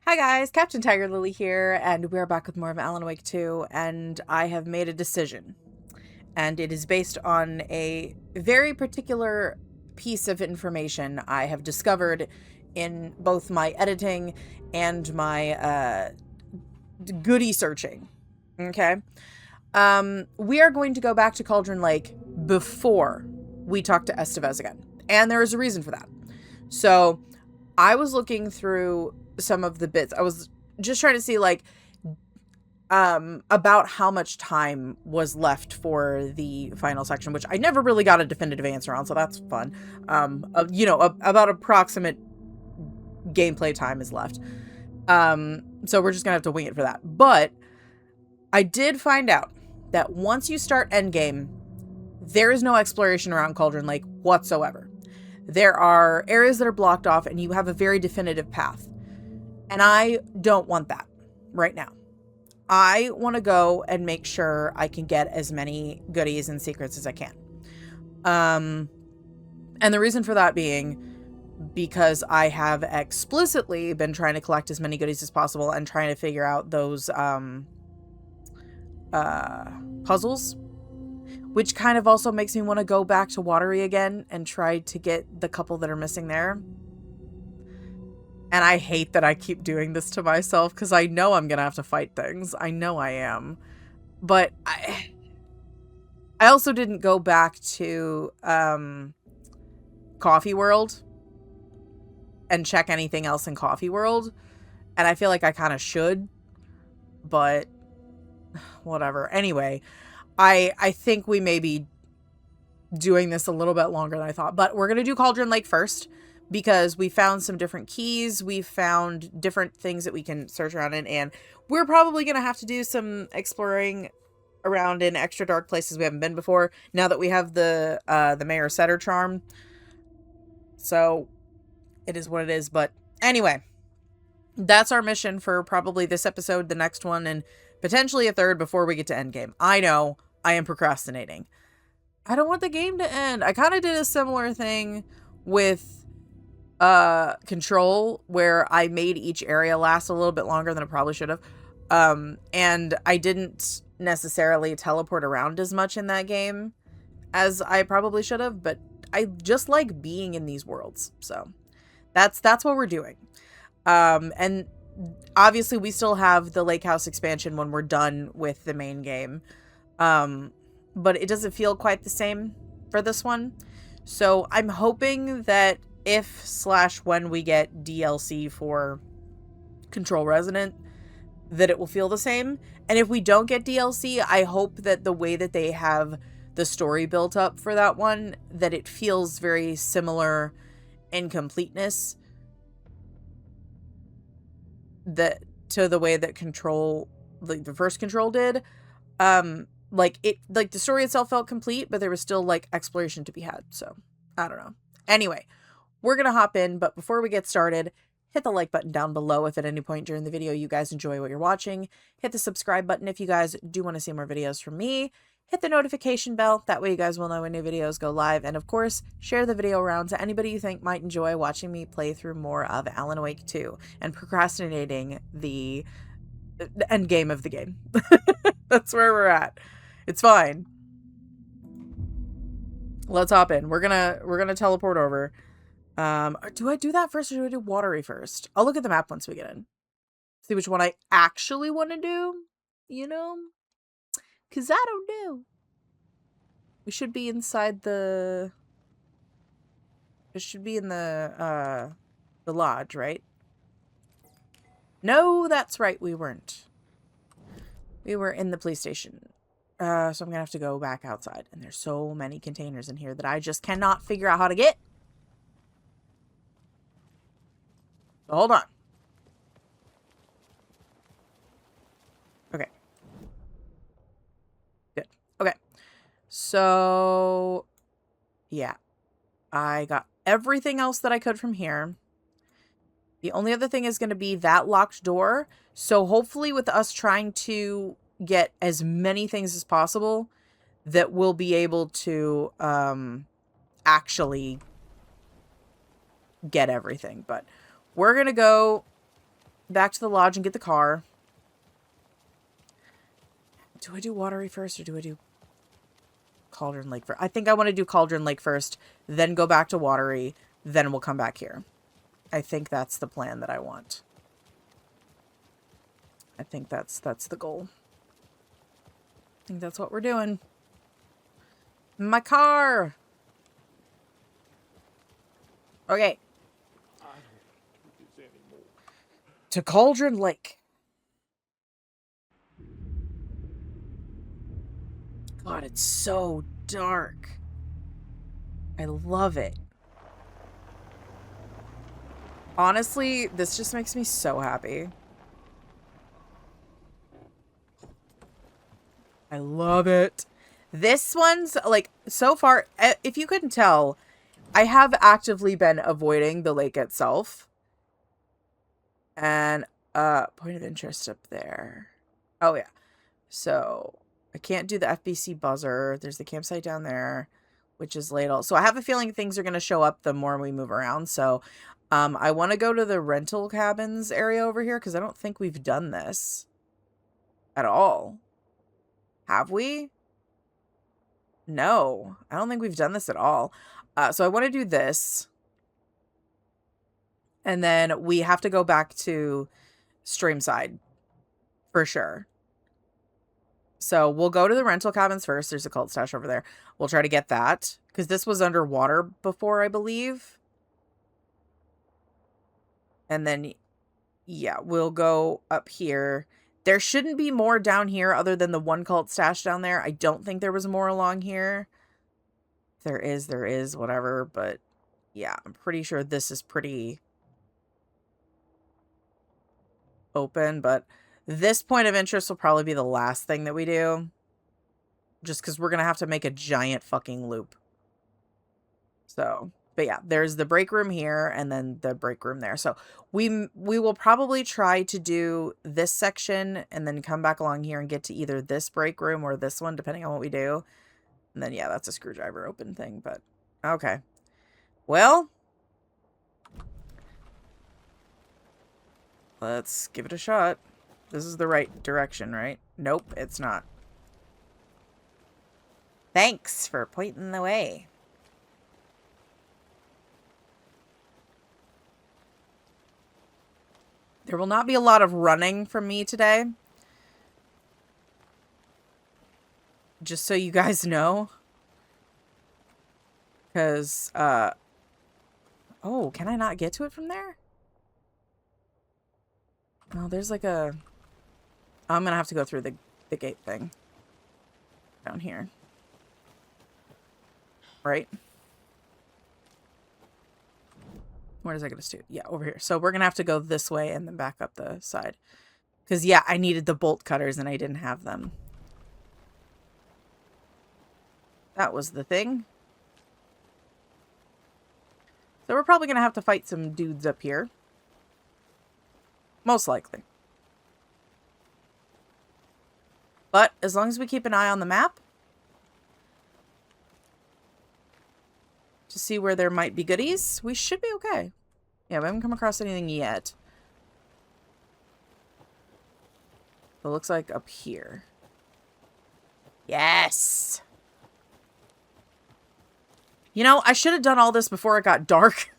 Hi guys, Captain TigerLily here, and we're back with more of Alan Wake 2, and I have made a decision. And it is based on a very particular piece of information I have discovered in both my editing and my goodie searching. Okay? We are going to go back to Cauldron Lake before we talk to Estevez again. And there is a reason for that. So, I was looking through some of the bits. I was just trying to see about how much time was left for the final section, which I never really got a definitive answer on, so that's fun. About approximate gameplay time is left. So we're just gonna have to wing it for that. But I did find out that once you start endgame, there is no exploration around Cauldron Lake whatsoever. There are areas that are blocked off and you have a very definitive path. And I don't want that right now. I want to go and make sure I can get as many goodies and secrets as I can. And the reason for that being because I have explicitly been trying to collect as many goodies as possible and trying to figure out those puzzles, which kind of also makes me want to go back to Watery again and try to get the couple that are missing there. And I hate that I keep doing this to myself because I know I'm going to have to fight things. I know I am. But I also didn't go back to Coffee World and check anything else in Coffee World. And I feel like I kind of should. But whatever. Anyway, I think we may be doing this a little bit longer than I thought. But we're going to do Cauldron Lake first, because we found some different keys. We found different things that we can search around in. And we're probably going to have to do some exploring around in extra dark places we haven't been before, now that we have the Mayor Setter charm. So it is what it is. But anyway, that's our mission for probably this episode, the next one, and potentially a third before we get to endgame. I know I am procrastinating. I don't want the game to end. I kind of did a similar thing with Control, where I made each area last a little bit longer than it probably should have. And I didn't necessarily teleport around as much in that game as I probably should have, but I just like being in these worlds. So that's what we're doing. And obviously we still have the Lake House expansion when we're done with the main game. But it doesn't feel quite the same for this one. So I'm hoping that if/when we get DLC for Control Resident, that it will feel the same. And if we don't get DLC, I hope that the way that they have the story built up for that one, that it feels very similar in completeness to the way that Control, like the first Control did. Like the story itself felt complete, but there was still like exploration to be had. So I don't know. Anyway, we're going to hop in, but before we get started, hit the like button down below if at any point during the video you guys enjoy what you're watching. Hit the subscribe button if you guys do want to see more videos from me. Hit the notification bell, that way you guys will know when new videos go live. And of course, share the video around to anybody you think might enjoy watching me play through more of Alan Wake 2 and procrastinating the end game of the game. That's where we're at. It's fine. Let's hop in. We're gonna teleport over. Do I do that first or do I do Watery first? I'll look at the map once we get in. See which one I actually want to do, you know? Because I don't know. We should be inside the... It should be in the lodge, right? No, that's right, we weren't. We were in the police station. So I'm gonna have to go back outside. And there's so many containers in here that I just cannot figure out how to get. So hold on. Okay. Good. Okay. So, yeah. I got everything else that I could from here. The only other thing is going to be that locked door. So hopefully with us trying to get as many things as possible, that we'll be able to actually get everything. But we're going to go back to the lodge and get the car. Do I do Watery first or do I do Cauldron Lake first? I think I want to do Cauldron Lake first, then go back to Watery, then we'll come back here. I think that's the plan that I want. I think that's the goal. I think that's what we're doing. My car! Okay. To Cauldron Lake. God, it's so dark. I love it. Honestly, this just makes me so happy. I love it. This one's, like, so far, if you couldn't tell, I have actively been avoiding the lake itself. And, point of interest up there. Oh, yeah. So, I can't do the FBC buzzer. There's the campsite down there, which is Ladle. So, I have a feeling things are going to show up the more we move around. So, I want to go to the rental cabins area over here because I don't think we've done this at all. Have we? No, I don't think we've done this at all. So I want to do this. And then we have to go back to Streamside for sure. So we'll go to the rental cabins first. There's a cult stash over there. We'll try to get that because this was underwater before, I believe. And then, yeah, we'll go up here. There shouldn't be more down here other than the one cult stash down there. I don't think there was more along here. There is, whatever. But, yeah, I'm pretty sure this is pretty open. But this point of interest will probably be the last thing that we do. Just because we're going to have to make a giant fucking loop. So, but yeah, there's the break room here and then the break room there. So we will probably try to do this section and then come back along here and get to either this break room or this one, depending on what we do. And then, yeah, that's a screwdriver open thing, but okay. Well, let's give it a shot. This is the right direction, right? Nope, it's not. Thanks for pointing the way. There will not be a lot of running from me today. Just so you guys know. Because, oh, can I not get to it from there? No, there's like a... I'm going to have to go through the gate thing. Down here. Right? Where does that get us to? Yeah, over here. So we're going to have to go this way and then back up the side. Because, yeah, I needed the bolt cutters and I didn't have them. That was the thing. So we're probably going to have to fight some dudes up here. Most likely. But as long as we keep an eye on the map. To see where there might be goodies, we should be okay. Yeah, we haven't come across anything yet. It looks like up here. Yes! You know, I should have done all this before it got dark.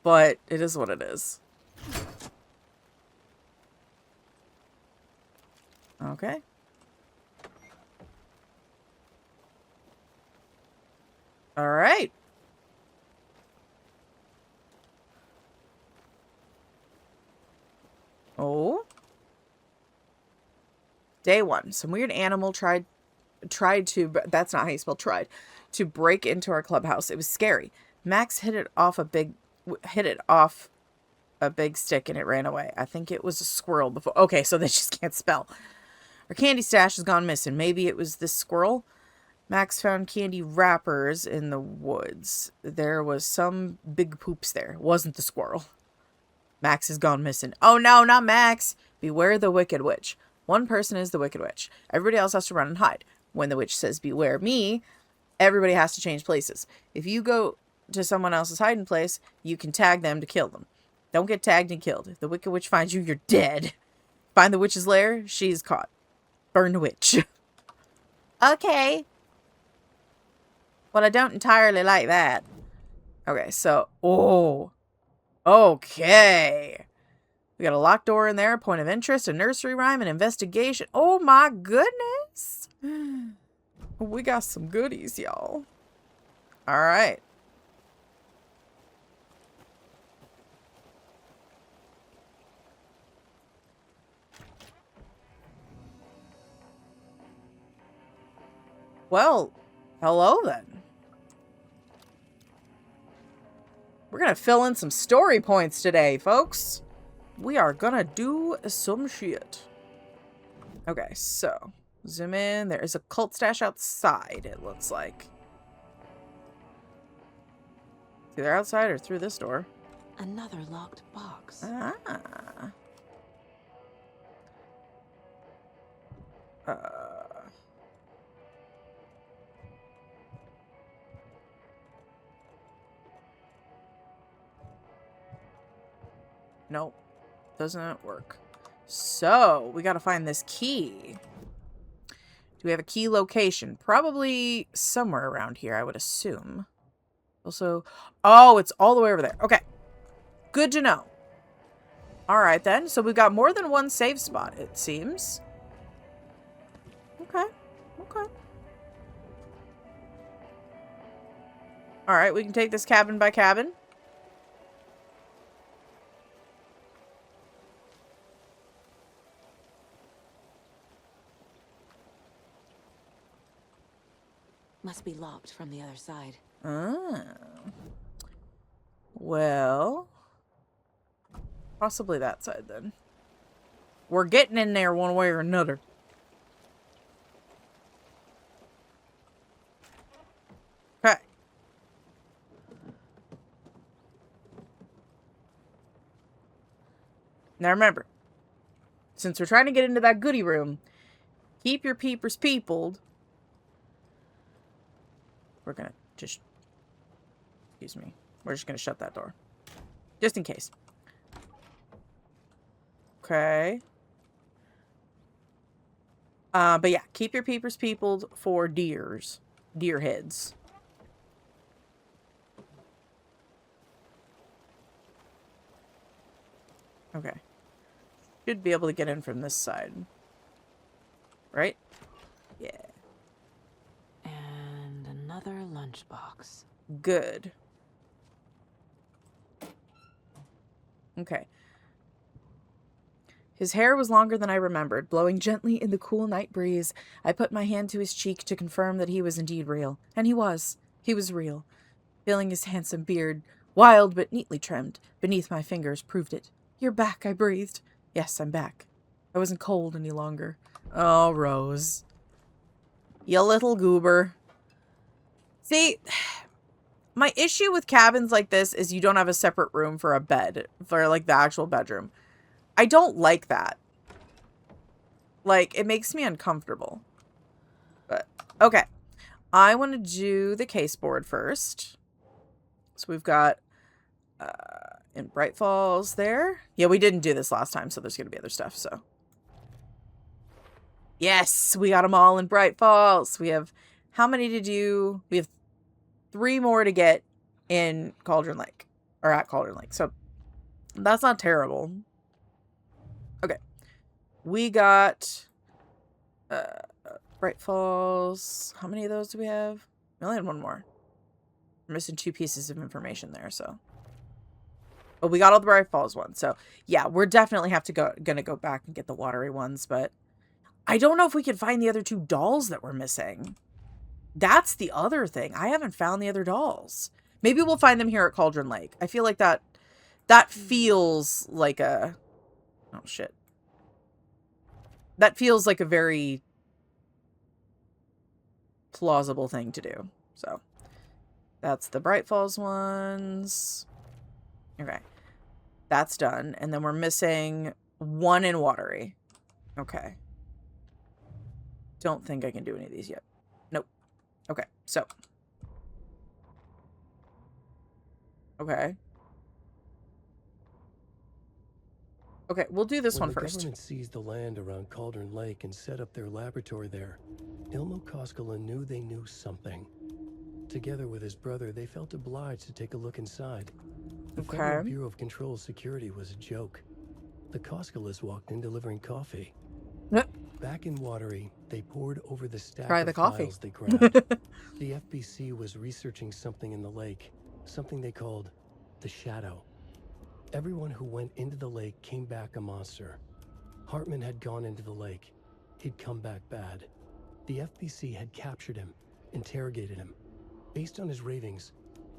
But it is what it is. Okay. All right. Oh. Day one. Some weird animal tried to, that's not how you spell tried, to break into our clubhouse. It was scary. Max hit it off a big stick and it ran away. I think it was a squirrel before. Okay, so they just can't spell. Our candy stash has gone missing. Maybe it was this squirrel. Max found candy wrappers in the woods. There was some big poops there. It wasn't the squirrel. Max has gone missing. Oh no, not Max. Beware the Wicked Witch. One person is the Wicked Witch. Everybody else has to run and hide. When the witch says beware me, everybody has to change places. If you go to someone else's hiding place, you can tag them to kill them. Don't get tagged and killed. If the Wicked Witch finds you, you're dead. Find the witch's lair. She's caught. Burn the witch. Okay. Well, I don't entirely like that. Okay, so... Oh. Okay. We got a locked door in there, a point of interest, a nursery rhyme, an investigation. Oh my goodness. We got some goodies, y'all. All right. Well, hello then. We're going to fill in some story points today, folks. We are going to do some shit. Okay, so zoom in. There is a cult stash outside, it looks like. Either outside or through this door. Another locked box. Ah. Nope. Doesn't work. So, we gotta find this key. Do we have a key location? Probably somewhere around here, I would assume. Also, oh, it's all the way over there. Okay. Good to know. Alright then. So we've got more than one save spot, it seems. Okay. Okay. Alright, we can take this cabin by cabin. Must be locked from the other side. Oh. Well, possibly that side then. We're getting in there one way or another. Okay. Now remember, since we're trying to get into that goodie room, keep your peepers peopled. We're gonna just, excuse me, we're just gonna shut that door. Just in case. Okay. But yeah, keep your peepers peopled for deer heads. Okay. Should be able to get in from this side. Right? Yeah. And another lunchbox. Good. Okay. His hair was longer than I remembered, blowing gently in the cool night breeze. I put my hand to his cheek to confirm that he was indeed real. And he was. He was real. Feeling his handsome beard, wild but neatly trimmed, beneath my fingers proved it. You're back, I breathed. Yes, I'm back. I wasn't cold any longer. Oh, Rose. You little goober. See, my issue with cabins like this is you don't have a separate room for a bed, for like the actual bedroom. I don't like that. Like, it makes me uncomfortable. But, okay. I want to do the case board first. So we've got, in Bright Falls there. Yeah, we didn't do this last time, so there's going to be other stuff, so. Yes, we got them all in Bright Falls. We have, how many to do? We have 3 more to get in Cauldron Lake. Or at Cauldron Lake. So, that's not terrible. Okay. We got Bright Falls. How many of those do we have? We only had 1 more. We're missing 2 pieces of information there, so. But we got all the Bright Falls ones. So, yeah, we're definitely gonna go back and get the watery ones, but I don't know if we can find the other 2 dolls that we're missing. That's the other thing. I haven't found the other dolls. Maybe we'll find them here at Cauldron Lake. I feel like that feels like a... Oh, shit. That feels like a very plausible thing to do. So, that's the Bright Falls ones. Okay. That's done. And then we're missing 1 in Watery. Okay. Don't think I can do any of these yet. Nope. Okay. So. Okay. Okay, we'll do this When one the first. government seized the land around Cauldron Lake and set up their laboratory there, Ilmo Koskela knew they knew something. Together with his brother, they felt obliged to take a look inside. The Federal Okay. Bureau of Control Security was a joke. The Koskelas walked in delivering coffee. Back in Watery, they pored over the stack Try of the coffee. files they grabbed. The FBC was researching something in the lake, something they called the Shadow. Everyone who went into the lake came back a monster. Hartman had gone into the lake. He'd come back bad. The FBC had captured him, interrogated him. Based on his ravings,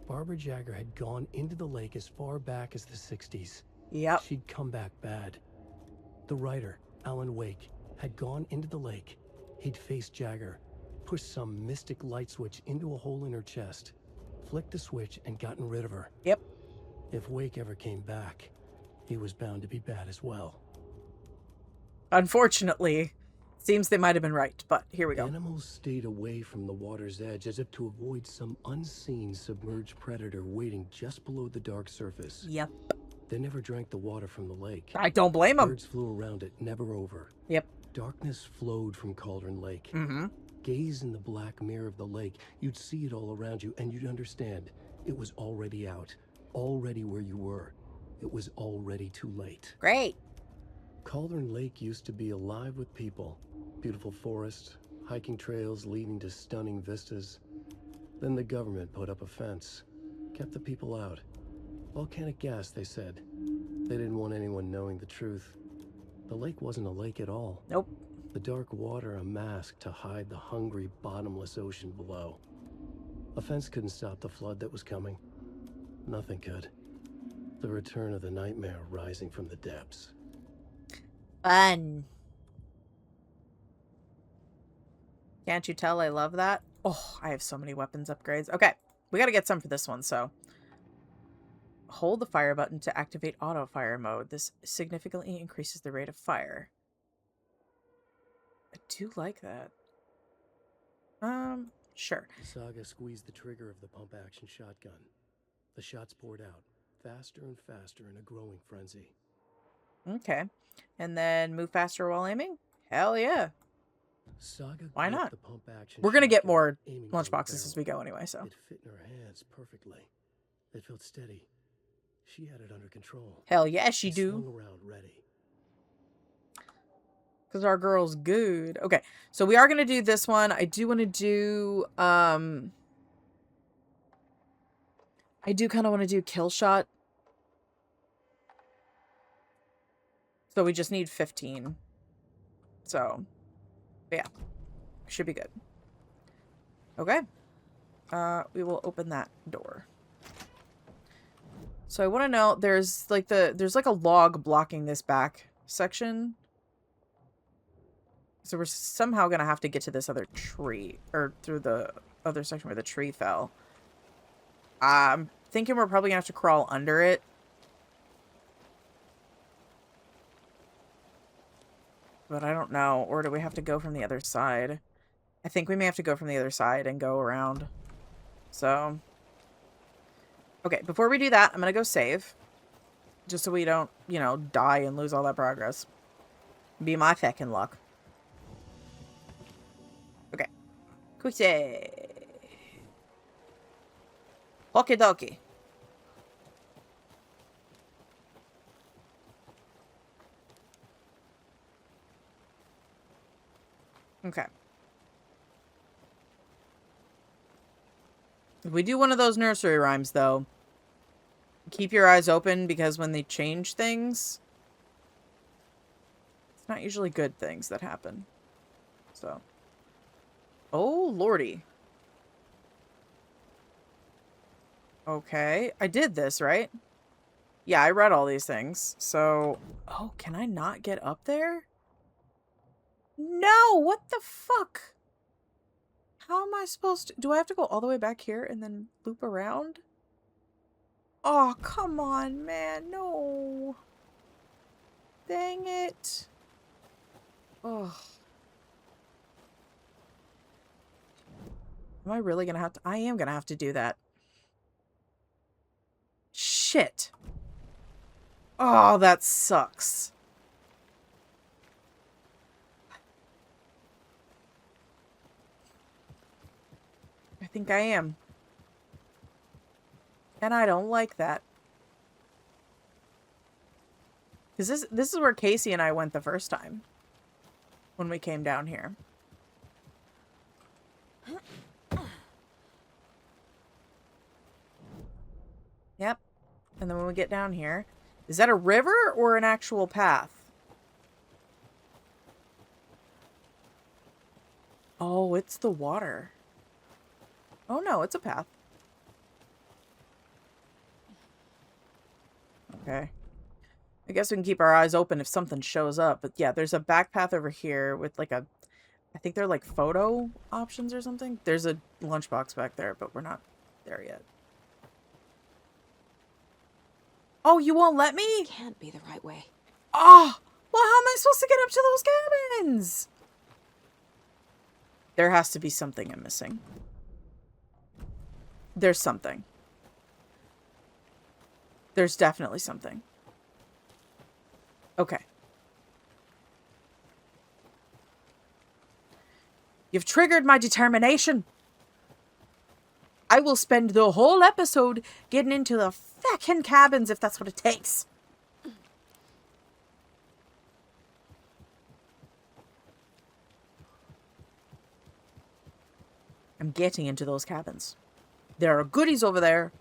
Barbara Jagger had gone into the lake as far back as the 60s. Yep. She'd come back bad. The writer, Alan Wake, had gone into the lake. He'd faced Jagger, pushed some mystic light switch into a hole in her chest, flicked the switch and gotten rid of her. Yep. If Wake ever came back, he was bound to be bad as well. Unfortunately, seems they might have been right, but here we go. Animals stayed away from the water's edge as if to avoid some unseen submerged predator waiting just below the dark surface. Yep. They never drank the water from the lake. I don't blame them. Birds flew around it, never over. Yep. Darkness flowed from Cauldron Lake. Mm-hmm. Gaze in the black mirror of the lake. You'd see it all around you, and you'd understand. It was already out. Already where you were. It was already too late. Great. Cauldron Lake used to be alive with people. Beautiful forest, hiking trails leading to stunning vistas. Then the government put up a fence. Kept the people out. Volcanic gas, they said. They didn't want anyone knowing the truth. The lake wasn't a lake at all. Nope. The dark water a mask to hide the hungry, bottomless ocean below. A fence couldn't stop the flood that was coming. Nothing could. The return of the nightmare rising from the depths. Fun. Can't you tell I love that? Oh, I have so many weapons upgrades. Okay, we gotta get some for this one, so. Hold the fire button to activate auto fire mode. This significantly increases the rate of fire. I do like that. Sure. The Saga squeezed the trigger of the pump-action shotgun. The shots poured out, faster and faster in a growing frenzy. Okay. And then move faster while aiming? Hell yeah. Saga Why gripped not? the pump-action We're gonna get shotgun, more aiming for the lunchboxes as we barrel. go anyway, so. It fit in her hands perfectly. It felt steady. She had it under control. Hell yeah, she It do. swung around ready. Because our girl's good. Okay, so we are going to do this one. I do want to do, I do kind of want to do kill shot. So we just need 15. So, yeah. Should be good. Okay. We will open that door. So I want to know, there's like a log blocking this back section. So we're somehow going to have to get to this other tree, or through the other section where the tree fell. I'm thinking we're probably going to have to crawl under it. But I don't know. Or do we have to go from the other side? I think we may have to go from the other side and go around. So. Okay, before we do that, I'm going to go save. Just so we don't, you know, die and lose all that progress. Be my feckin' luck. Okay. Quick save. Okie dokie. Okay. If we do one of those nursery rhymes, though, keep your eyes open, because when they change things, it's not usually good things that happen. So. Oh, lordy. Okay. I did this, right? Yeah, I read all these things. So. Oh, can I not get up there? No! What the fuck? How am I supposed to... Do I have to go all the way back here and then loop around? Oh, come on, man. No. Dang it. Oh. Am I really gonna have to... I am gonna have to do that. Shit. Oh, that sucks. think I am. And I don't like that. Because this is where Casey and I went the first time. When we came down here. Yep. And then when we get down here... Is that a river or an actual path? Oh, it's the water. Oh no, it's a path. Okay. I guess we can keep our eyes open if something shows up. But yeah, there's a back path over here with like a... I think they're like photo options or something. There's a lunchbox back there, but we're not there yet. Oh, you won't let me? Can't be the right way. Oh! Well, how am I supposed to get up to those cabins? There has to be something I'm missing. There's something. There's definitely something. Okay. You've triggered my determination. I will spend the whole episode getting into the feckin' cabins if that's what it takes. I'm getting into those cabins. There are goodies over there.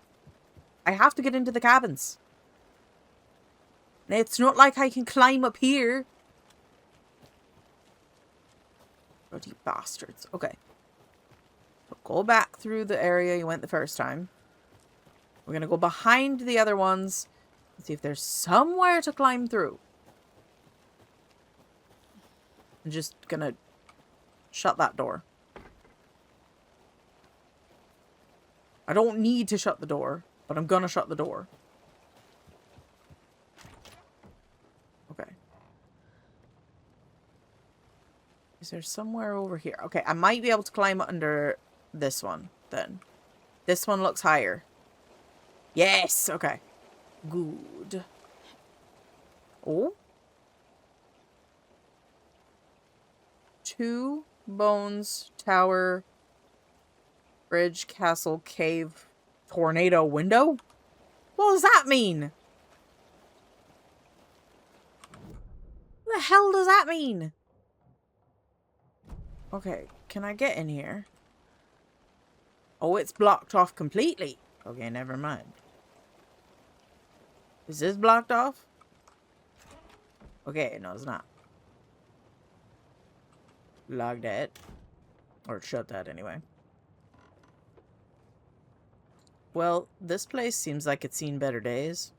I have to get into the cabins. It's not like I can climb up here. Bloody bastards. Okay. So go back through the area you went the first time. We're going to go behind the other ones and see if there's somewhere to climb through. I'm just going to shut that door. I don't need to shut the door, but I'm going to shut the door. Okay. Is there somewhere over here? Okay, I might be able to climb under this one, then. This one looks higher. Yes! Okay. Good. Oh. 2 bones, tower, bridge, castle, cave, tornado, window? What does that mean? What the hell does that mean? Okay, can I get in here? Oh, it's blocked off completely. Okay, never mind. Is this blocked off? Okay, no, it's not. Log that. Or shut that anyway. Well, this place seems like it's seen better days.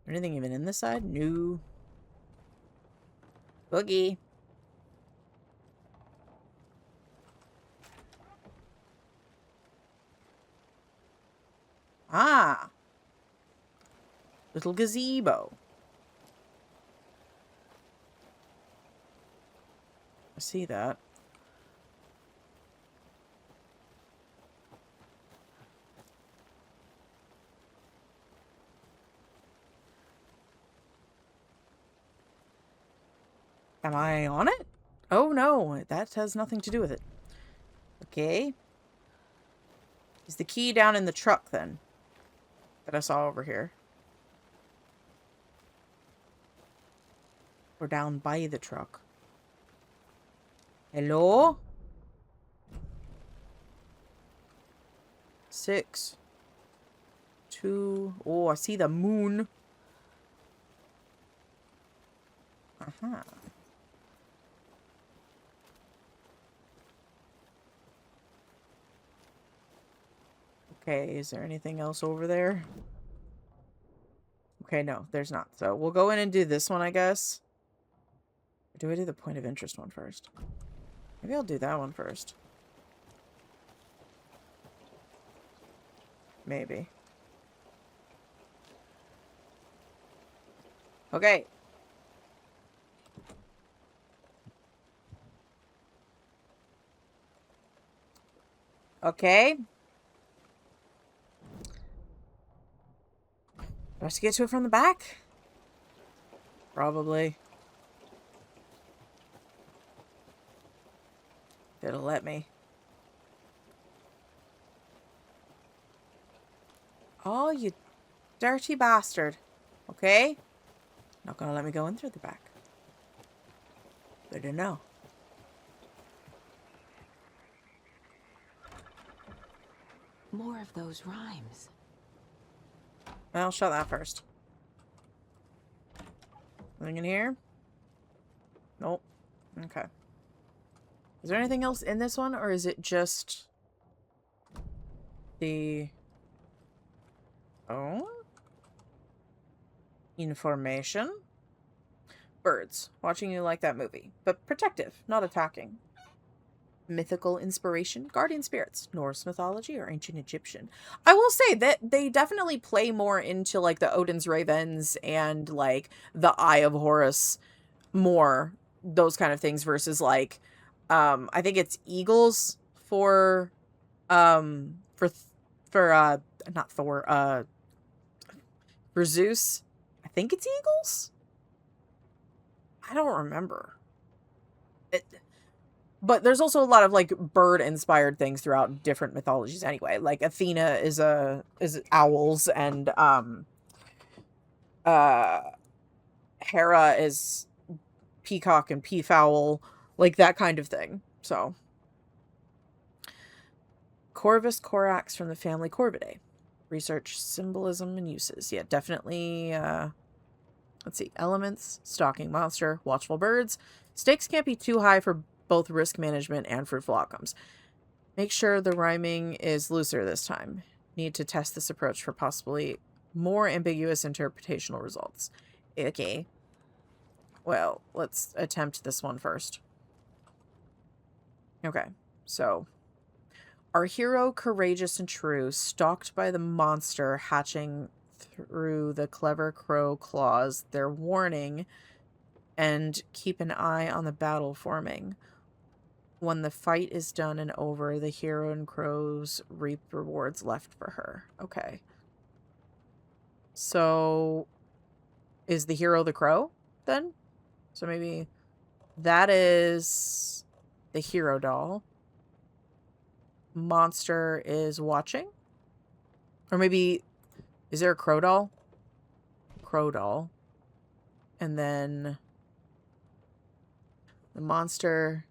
Anything even in this side? No. Boogie. Ah. Little gazebo. I see that. Am I on it? Oh no, that has nothing to do with it. Okay. Is the key down in the truck then? That I saw over here. Or down by the truck. Hello? 6. 2. Oh, I see the moon. Uh-huh. Okay, is there anything else over there? Okay, no, there's not. So we'll go in and do this one, I guess. Or do I do the point of interest one first? Maybe I'll do that one first. Maybe. Okay. Okay. Do I have to get to it from the back? Probably. It'll let me. Oh, you dirty bastard. Okay? Not gonna let me go in through the back. They didn't know. More of those rhymes. Well, shut that first. Anything in here? Nope. Okay. Is there anything else in this one, or is it just the... Oh? Information? Birds. Watching you like that movie. But protective, not attacking. Mythical inspiration, guardian spirits, Norse mythology, or ancient Egyptian. I will say that they definitely play more into like the Odin's Ravens and like the Eye of Horus more, those kind of things versus like I think it's eagles for not Thor, for Zeus. I think it's eagles. I don't remember. But there's also a lot of like bird inspired things throughout different mythologies anyway. Like Athena is owls, and Hera is peacock and peafowl, like that kind of thing. So Corvus corax from the family Corvidae. Research symbolism and uses. Yeah, definitely let's see. Elements, stalking monster, watchful birds. Stakes can't be too high for both risk management and fruitful outcomes. Make sure the rhyming is looser this time. Need to test this approach for possibly more ambiguous interpretational results. Okay. Well, let's attempt this one first. Okay, so our hero, courageous and true, stalked by the monster hatching through the clever crow claws, their warning, and keep an eye on the battle forming. When the fight is done and over, the hero and crows reap rewards left for her. Okay. So, is the hero the crow, then? So maybe that is the hero doll. Monster is watching? Or maybe, is there a crow doll? Crow doll. And then the monster...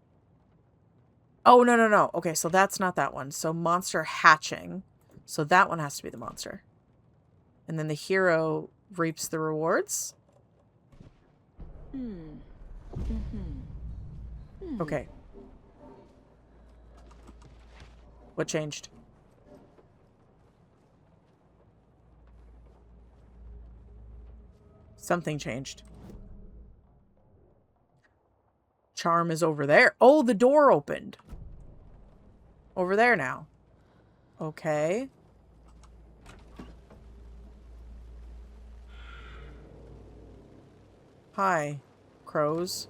Oh, no, no, no. Okay, so that's not that one. So monster hatching. So that one has to be the monster. And then the hero reaps the rewards? Okay. What changed? Something changed. Charm is over there. Oh, the door opened. Over there now. Okay. Hi, crows.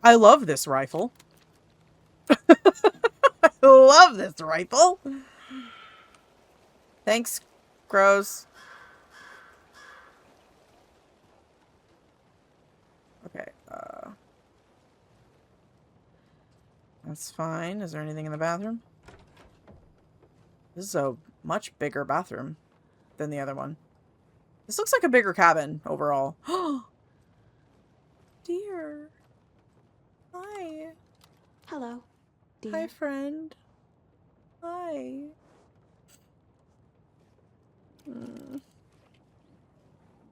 I love this rifle. I love this rifle. Thanks, crows. Okay, that's fine. Is there anything in the bathroom? This is a much bigger bathroom than the other one. This looks like a bigger cabin overall. Dear. Hi. Hello, dear. Hi, friend. Hi.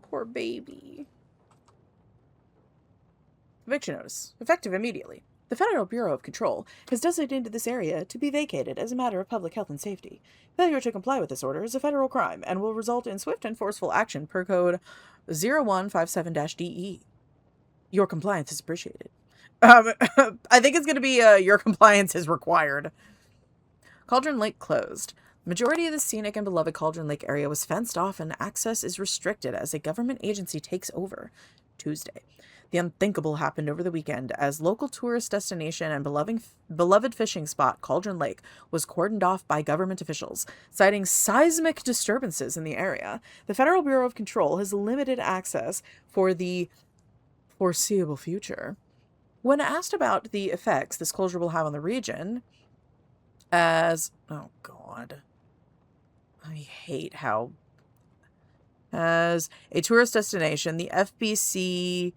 Poor baby. Eviction notice. Effective immediately. The Federal Bureau of Control has designated this area to be vacated as a matter of public health and safety. Failure to comply with this order is a federal crime and will result in swift and forceful action per code 0157-DE. Your compliance is appreciated. I think it's going to be your compliance is required. Cauldron Lake closed. The majority of the scenic and beloved Cauldron Lake area was fenced off and access is restricted as a government agency takes over. Tuesday. The unthinkable happened over the weekend as local tourist destination and beloved fishing spot Cauldron Lake was cordoned off by government officials, citing seismic disturbances in the area. The Federal Bureau of Control has limited access for the foreseeable future. When asked about the effects this closure will have on the region, oh god, I hate how, as a tourist destination, the FBC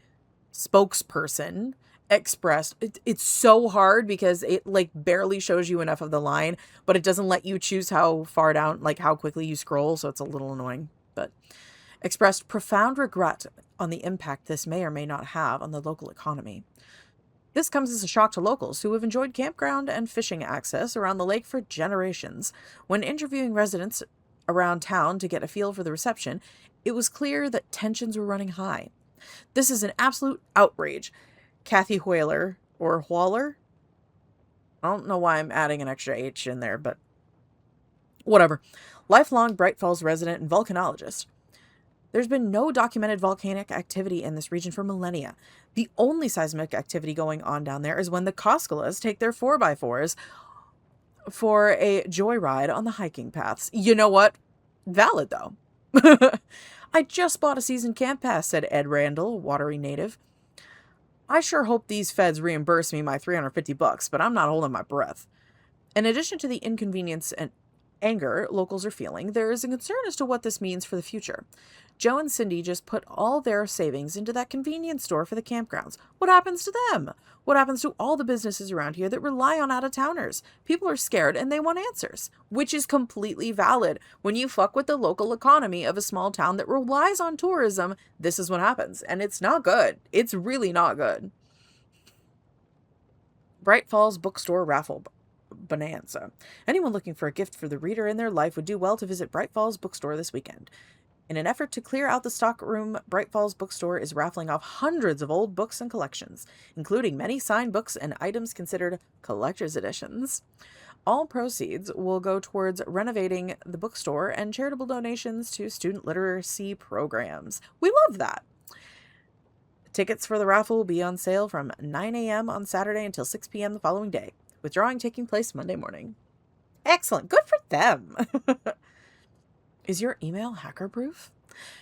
spokesperson expressed, it's so hard because it like barely shows you enough of the line, but it doesn't let you choose how far down, like how quickly you scroll, so it's a little annoying, but expressed profound regret on the impact this may or may not have on the local economy. This comes as a shock to locals who have enjoyed campground and fishing access around the lake for generations. When interviewing residents around town to get a feel for the reception, it was clear that tensions were running high. This is an absolute outrage. Kathy Whaler, or Waller? I don't know why I'm adding an extra H in there, but whatever. Lifelong Bright Falls resident and volcanologist. There's been no documented volcanic activity in this region for millennia. The only seismic activity going on down there is when the Koskulas take their 4x4s for a joyride on the hiking paths. You know what? Valid, though. I just bought a season camp pass, said Ed Randall, watery native. I sure hope these feds reimburse me my $350, but I'm not holding my breath. In addition to the inconvenience and anger locals are feeling, there is a concern as to what this means for the future. Joe and Cindy just put all their savings into that convenience store for the campgrounds. What happens to them? What happens to all the businesses around here that rely on out-of-towners? People are scared and they want answers, which is completely valid. When you fuck with the local economy of a small town that relies on tourism, this is what happens. And it's not good. It's really not good. Bright Falls Bookstore Raffle Bonanza. Anyone looking for a gift for the reader in their life would do well to visit Bright Falls Bookstore this weekend. In an effort to clear out the stock room, Bright Falls Bookstore is raffling off hundreds of old books and collections, including many signed books and items considered collector's editions. All proceeds will go towards renovating the bookstore and charitable donations to student literacy programs. We love that. Tickets for the raffle will be on sale from 9 a.m. on Saturday until 6 p.m. the following day, with drawing taking place Monday morning. Excellent. Good for them. Is your email hacker-proof?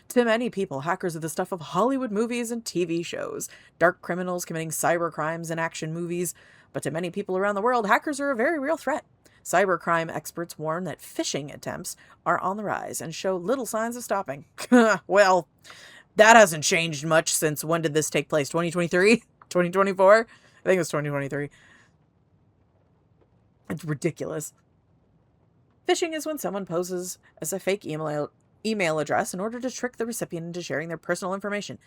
To many people, hackers are the stuff of Hollywood movies and TV shows, dark criminals committing cyber crimes in action movies. But to many people around the world, hackers are a very real threat. Cybercrime experts warn that phishing attempts are on the rise and show little signs of stopping. Well, that hasn't changed much since when did this take place? 2023? 2024? I think it was 2023. It's ridiculous. Phishing is when someone poses as a fake email address in order to trick the recipient into sharing their personal information,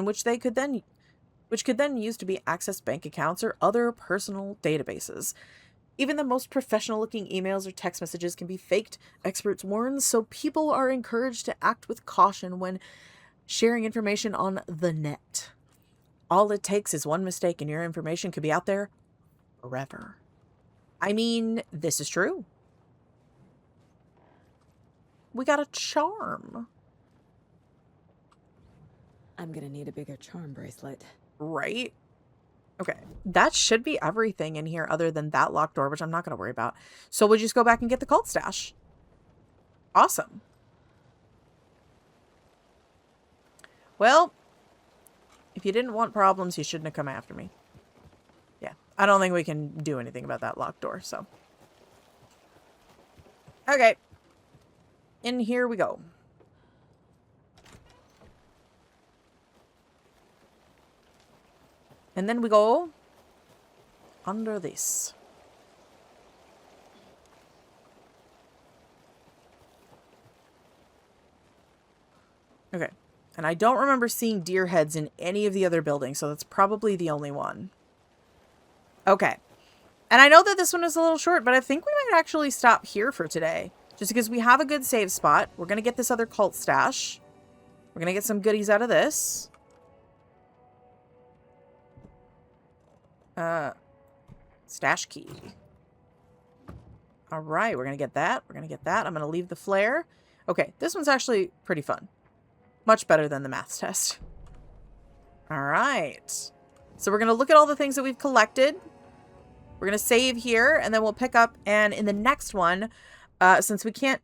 which could then use to be accessed bank accounts or other personal databases. Even the most professional-looking emails or text messages can be faked, experts warn, so people are encouraged to act with caution when sharing information on the net. All it takes is one mistake and your information could be out there forever. I mean, this is true. We got a charm. I'm gonna need a bigger charm bracelet. Right? Okay. That should be everything in here other than that locked door, which I'm not going to worry about. So we'll just go back and get the cult stash. Awesome. Well, if you didn't want problems, you shouldn't have come after me. Yeah. I don't think we can do anything about that locked door, so. Okay. In here we go. And then we go under this. Okay. And I don't remember seeing deer heads in any of the other buildings, so that's probably the only one. Okay. And I know that this one is a little short, but I think we might actually stop here for today. Just because we have a good save spot. We're going to get this other cult stash. We're going to get some goodies out of this. Stash key. All right, we're going to get that. We're going to get that. I'm going to leave the flare. Okay, this one's actually pretty fun. Much better than the maths test. All right. So we're going to look at all the things that we've collected. We're going to save here, and then we'll pick up. And in the next one, since we can't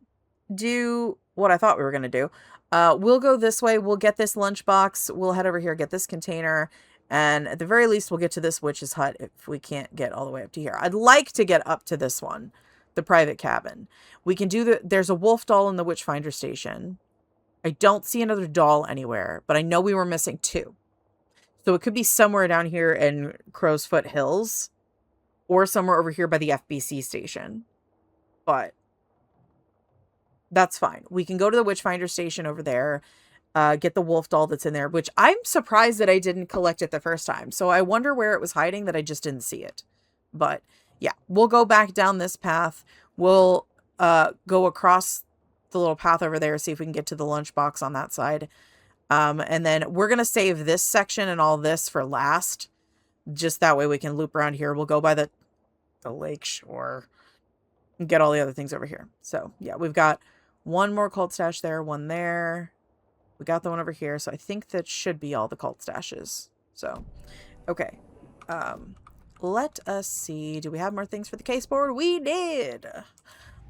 do what I thought we were going to do, we'll go this way. We'll get this lunchbox. We'll head over here, get this container. And at the very least, we'll get to this witch's hut if we can't get all the way up to here. I'd like to get up to this one, the private cabin. We can do there's a wolf doll in the witchfinder station. I don't see another doll anywhere, but I know we were missing 2. So it could be somewhere down here in Crow's Foot Hills or somewhere over here by the FBC station. But that's fine. We can go to the Witchfinder station over there, get the wolf doll that's in there, which I'm surprised that I didn't collect it the first time. So I wonder where it was hiding that I just didn't see it. But yeah, we'll go back down this path. We'll go across the little path over there, see if we can get to the lunchbox on that side. And then we're going to save this section and all this for last. Just that way we can loop around here. We'll go by the lake shore and get all the other things over here. So yeah, we've got one more cult stash there, one there. We got the one over here. So I think that should be all the cult stashes. So, okay. Let us see. Do we have more things for the case board? We did.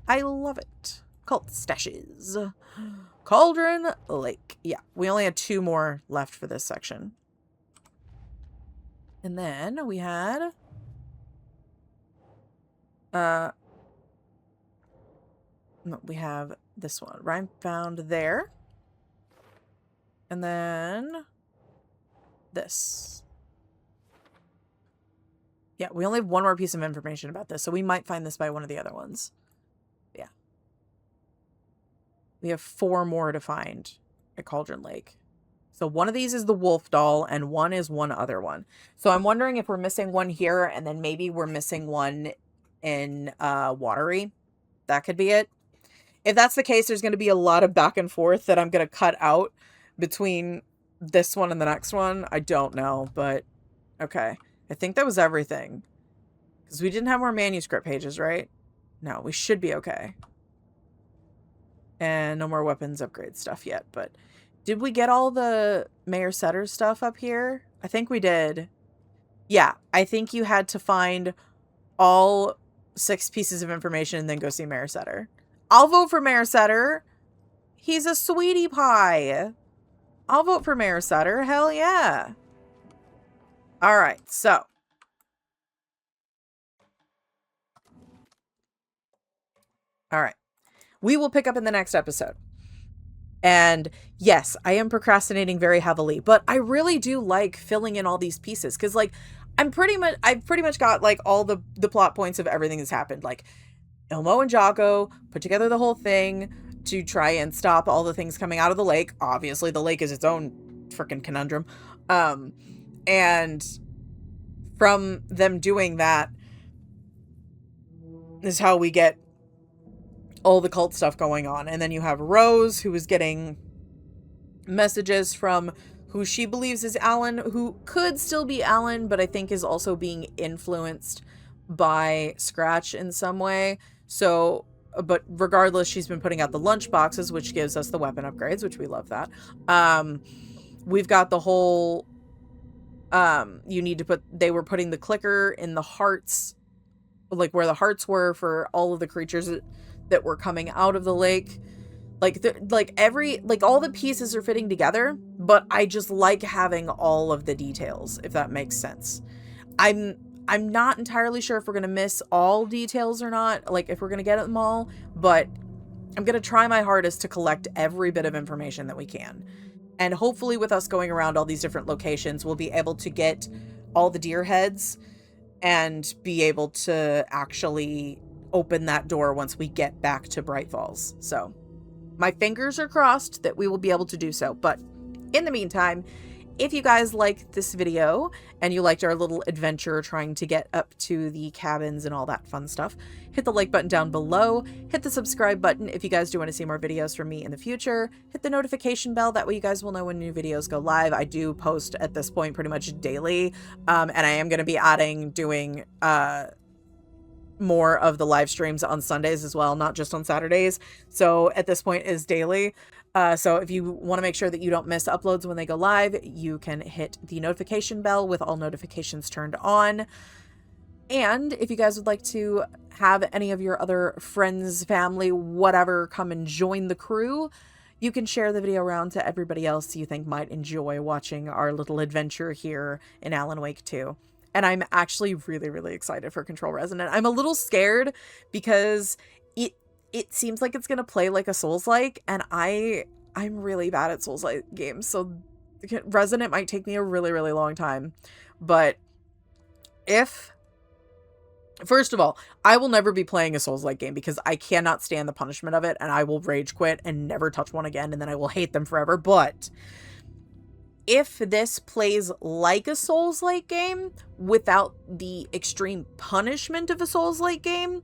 I love it. Cult stashes. Cauldron Lake. Yeah, we only had 2 more left for this section. And then we had no, we have this one. Rhyme found there. And then this. Yeah, we only have 1 more piece of information about this, so we might find this by one of the other ones. Yeah. We have 4 more to find at Cauldron Lake. So one of these is the wolf doll, and one is one other one. So I'm wondering if we're missing one here, and then maybe we're missing one in Watery. That could be it. If that's the case, there's going to be a lot of back and forth that I'm going to cut out between this one and the next one. I don't know, but okay. I think that was everything. Because we didn't have more manuscript pages, right? No, we should be okay. And no more weapons upgrade stuff yet, but did we get all the Mayor Setter stuff up here? I think we did. Yeah, I think you had to find all 6 pieces of information and then go see Mayor Setter. I'll vote for Mayor Setter. He's a sweetie pie. I'll vote for Mayor Setter. Hell yeah. All right, so. All right. We will pick up in the next episode. And yes, I am procrastinating very heavily, but I really do like filling in all these pieces. Cause like, I've pretty much got like all the plot points of everything that's happened. Like Ilmo and Jocko put together the whole thing to try and stop all the things coming out of the lake. Obviously the lake is its own freaking conundrum. And from them doing that is how we get all the cult stuff going on. And then you have Rose, who is getting messages from who she believes is Alan, who could still be Alan, but I think is also being influenced by Scratch in some way. So, but regardless, she's been putting out the lunch boxes, which gives us the weapon upgrades, which we love that. We've got the whole, they were putting the clicker in the hearts, like where the hearts were for all of the creatures that were coming out of the lake. Like all the pieces are fitting together, but I just like having all of the details, if that makes sense. I'm not entirely sure if we're going to miss all details or not, like if we're going to get them all, but I'm going to try my hardest to collect every bit of information that we can. And hopefully with us going around all these different locations, we'll be able to get all the deer heads and be able to actually open that door once we get back to Bright Falls. So my fingers are crossed that we will be able to do so. But in the meantime, if you guys liked this video and you liked our little adventure trying to get up to the cabins and all that fun stuff, hit the like button down below, hit the subscribe button if you guys do want to see more videos from me in the future, hit the notification bell, that way you guys will know when new videos go live. I do post at this point pretty much daily, and I am going to be doing more of the live streams on Sundays as well, not just on Saturdays. So at this point is daily. So if you want to make sure that you don't miss uploads when they go live, you can hit the notification bell with all notifications turned on. And if you guys would like to have any of your other friends, family, whatever, come and join the crew, you can share the video around to everybody else you think might enjoy watching our little adventure here in Alan Wake 2. And I'm actually really, really excited for Control Resonant. I'm a little scared because it seems like it's going to play like a Souls-like, and I'm really bad at Souls-like games, so Resonant might take me a really, really long time. But first of all, I will never be playing a Souls-like game because I cannot stand the punishment of it, and I will rage quit and never touch one again, and then I will hate them forever. But if this plays like a Souls-like game without the extreme punishment of a Souls-like game,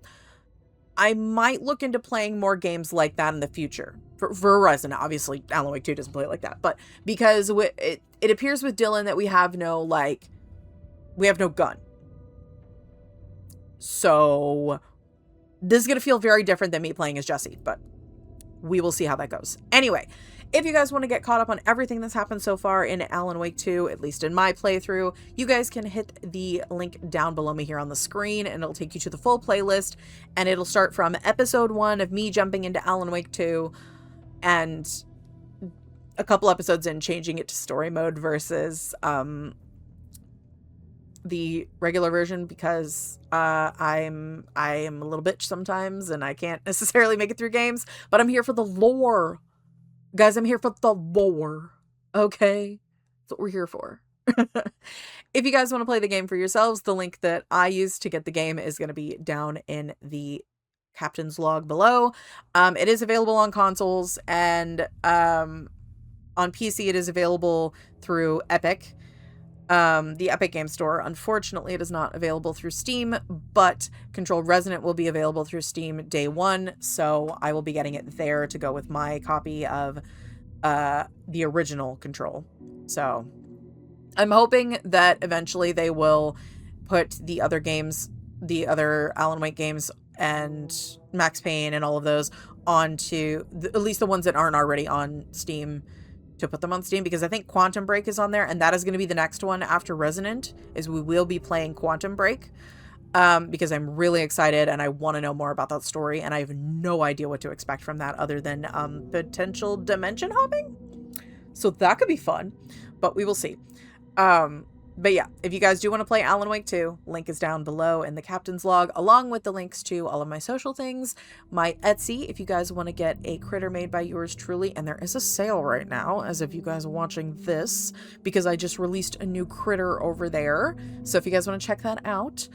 I might look into playing more games like that in the future. For Resonant, obviously, Alan Wake 2 doesn't play like that, but because it appears with Dylan that we have no gun. So this is going to feel very different than me playing as Jesse, but we will see how that goes. Anyway, if you guys want to get caught up on everything that's happened so far in Alan Wake 2, at least in my playthrough, you guys can hit the link down below me here on the screen, and it'll take you to the full playlist, and it'll start from episode 1 of me jumping into Alan Wake 2, and a couple episodes in changing it to story mode versus the regular version, because I am a little bitch sometimes and I can't necessarily make it through games, but I'm here for the lore. Guys, I'm here for the lore. Okay? That's what we're here for. If you guys want to play the game for yourselves, the link that I use to get the game is going to be down in the captain's log below. It is available on consoles, and on PC it is available through Epic. The Epic Game Store. Unfortunately, it is not available through Steam, but Control Resonant will be available through Steam day one, so I will be getting it there to go with my copy of the original Control. So I'm hoping that eventually they will put the other games, the other Alan Wake games and Max Payne and all of those onto, at least the ones that aren't already on Steam, to put them on Steam, because I think Quantum Break is on there, and that is going to be the next one after Resonant, is we will be playing Quantum Break, because I'm really excited and I want to know more about that story, and I have no idea what to expect from that other than potential dimension hopping. So that could be fun, but we will see. But yeah, if you guys do want to play Alan Wake 2, link is down below in the captain's log, along with the links to all of my social things, my Etsy, if you guys want to get a critter made by yours truly, and there is a sale right now, as if you guys are watching this, because I just released a new critter over there, so if you guys want to check that out.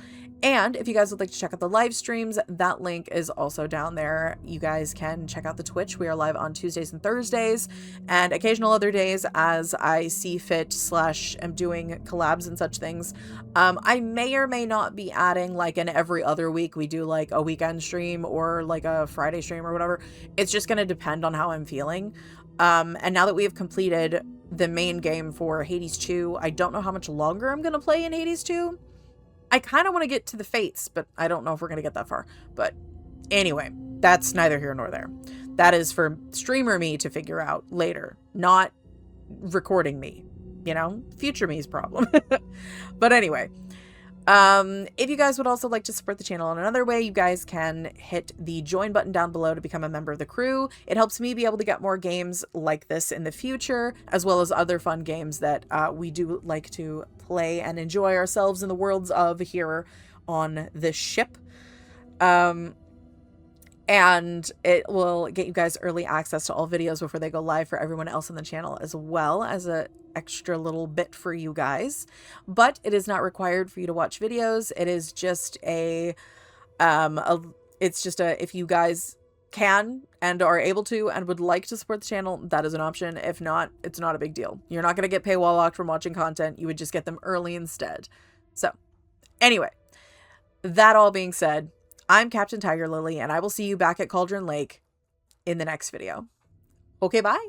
And if you guys would like to check out the live streams, that link is also down there. You guys can check out the Twitch. We are live on Tuesdays and Thursdays, and occasional other days as I see fit / am doing collabs and such things. I may or may not be adding like an every other week we do like a weekend stream or like a Friday stream or whatever. It's just going to depend on how I'm feeling. And now that we have completed the main game for Hades 2, I don't know how much longer I'm going to play in Hades 2. I kind of want to get to the Fates, but I don't know if we're going to get that far. But anyway, that's neither here nor there. That is for streamer me to figure out later, not recording me, you know, future me's problem. But anyway, if you guys would also like to support the channel in another way, you guys can hit the join button down below to become a member of the crew. It helps me be able to get more games like this in the future, as well as other fun games that we do like to play and enjoy ourselves in the worlds of here on this ship. And it will get you guys early access to all videos before they go live for everyone else on the channel, as well as a extra little bit for you guys. But it is not required for you to watch videos. It is just if you guys can and are able to and would like to support the channel, that is an option. If not, it's not a big deal. You're not going to get paywall locked from watching content. You would just get them early instead. So anyway, that all being said, I'm Captain TigerLily, and I will see you back at Cauldron Lake in the next video. Okay, bye.